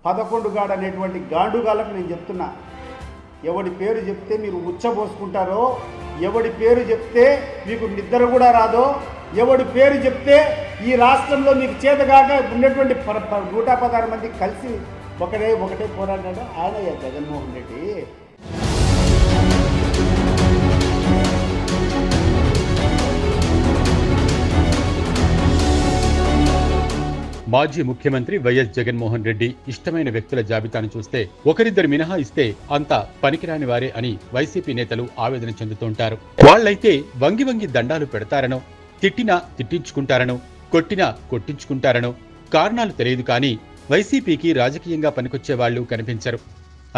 11 గాడు అనేటువంటి గాండుగాళ్ళకు నేను చెప్తున్నా, ఎవడి పేరు చెప్తే మీరు ఉచ్చబోసుకుంటారో, ఎవడి పేరు చెప్తే మీకు నిద్ర కూడా రాదో, ఎవడి పేరు చెప్తే ఈ రాష్ట్రంలో మీకు చేతగాక ఉన్నటువంటి 116 మంది కలిసి ఒకటే పోరాడాడు ఆయన జగన్మోహన్ రెడ్డి. మాజీ ముఖ్యమంత్రి వైఎస్ జగన్మోహన్ రెడ్డి ఇష్టమైన వ్యక్తుల జాబితాను చూస్తే ఒకరిద్దరు మినహాయిస్తే అంతా పనికిరాని వారే అని వైసీపీ నేతలు ఆవేదన చెందుతుంటారు. వాళ్లైతే వంగి వంగి దండాలు పెడతారనో, తిట్టినా తిట్టించుకుంటారనో, కొట్టినా కొట్టించుకుంటారనో కారణాలు తెలియదు కానీ వైసీపీకి రాజకీయంగా పనికొచ్చే వాళ్లు కనిపించరు.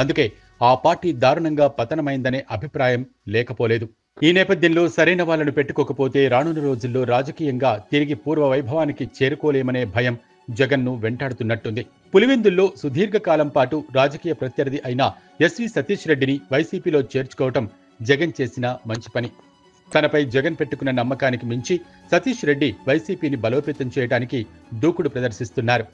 అందుకే ఆ పార్టీ దారుణంగా పతనమైందనే అభిప్రాయం లేకపోలేదు. ఈ నేపథ్యంలో సరైన వాళ్లను పెట్టుకోకపోతే రానున్న రోజుల్లో రాజకీయంగా తిరిగి పూర్వ వైభవానికి చేరుకోలేమనే భయం జగన్ను వెంటాడుతున్నట్టుంది. పులివెందుల్లో సుదీర్ఘకాలం పాటు రాజకీయ ప్రత్యర్థి అయిన ఎస్వి సతీష్ రెడ్డిని వైసీపీలో చేర్చుకోవటం జగన్ చేసిన మంచి పని. తనపై జగన్ పెట్టుకున్న నమ్మకానికి మించి సతీష్ రెడ్డి వైసీపీని బలోపేతం చేయడానికి దూకుడు ప్రదర్శిస్తున్నారు.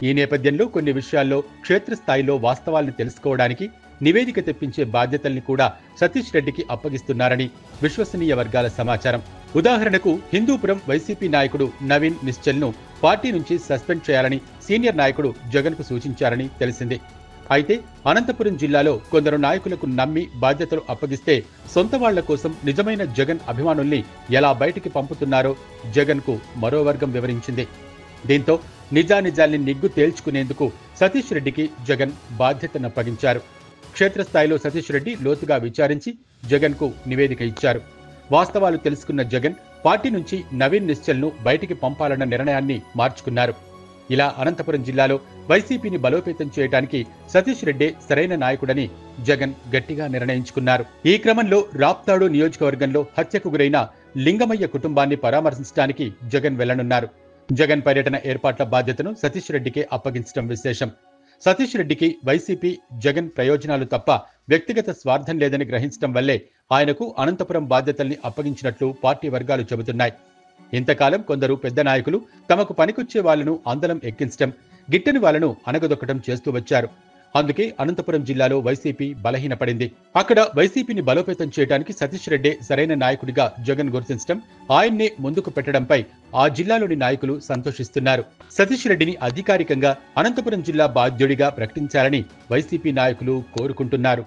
ఈ నేపథ్యంలో కొన్ని విషయాల్లో క్షేత్రస్థాయిలో వాస్తవాలను తెలుసుకోవడానికి నివేదిక తెప్పించే బాధ్యతల్ని కూడా సతీష్ రెడ్డికి అప్పగిస్తున్నారని విశ్వసనీయ వర్గాల సమాచారం. ఉదాహరణకు హిందూపురం వైసీపీ నాయకుడు నవీన్ నిశ్చల్ను పార్టీ నుంచి సస్పెండ్ చేయాలని సీనియర్ నాయకుడు జగన్కు సూచించారని తెలిసింది. అయితే అనంతపురం జిల్లాలో కొందరు నాయకులకు నమ్మి బాధ్యతలు అప్పగిస్తే సొంత వాళ్ల కోసం నిజమైన జగన్ అభిమానుల్ని ఎలా బయటికి పంపుతున్నారో జగన్కు మరో వర్గం వివరించింది. దీంతో నిజానిజాల్ని నిగ్గు తేల్చుకునేందుకు సతీష్ రెడ్డికి జగన్ బాధ్యతను అప్పగించారు. క్షేత్రస్థాయిలో సతీష్ రెడ్డి లోతుగా విచారించి జగన్కు నివేదిక ఇచ్చారు. వాస్తవాలు తెలుసుకున్న జగన్ పార్టీ నుంచి నవీన్ నిశ్చల్ను బయటికి పంపాలన్న నిర్ణయాన్ని మార్చుకున్నారు. ఇలా అనంతపురం జిల్లాలో వైసీపీని బలోపేతం చేయడానికి సతీష్ రెడ్డే సరైన నాయకుడని జగన్ గట్టిగా నిర్ణయించుకున్నారు. ఈ క్రమంలో రాప్తాడు నియోజకవర్గంలో హత్యకు గురైన లింగమయ్య కుటుంబాన్ని పరామర్శించడానికి జగన్ వెళ్లనున్నారు. జగన్ పర్యటన ఏర్పాట్ల బాధ్యతను సతీష్ రెడ్డికే అప్పగించడం విశేషం. సతీష్ రెడ్డికి వైసీపీ జగన్ ప్రయోజనాలు తప్ప వ్యక్తిగత స్వార్థం లేదని గ్రహించడం వల్లే ఆయనకు అనంతపురం బాధ్యతల్ని అప్పగించినట్లు పార్టీ వర్గాలు చెబుతున్నాయి. ఇంతకాలం కొందరు పెద్ద నాయకులు తమకు పనికొచ్చే వాళ్లను అందలం ఎక్కించడం, గిట్టని వాళ్లను అణగదొక్కడం చేస్తూ వచ్చారు. అందుకే అనంతపురం జిల్లాలో వైసీపీ బలహీనపడింది. అక్కడ వైసీపీని బలోపేతం చేయడానికి సతీష్ రెడ్డి సరైన నాయకుడిగా జగన్ గుర్తించడం, ఆయన్నే ముందుకు పెట్టడంపై ఆ జిల్లాలోని నాయకులు సంతోషిస్తున్నారు. సతీష్ రెడ్డిని అధికారికంగా అనంతపురం జిల్లా బాధ్యుడిగా ప్రకటించాలని వైసీపీ నాయకులు కోరుకుంటున్నారు.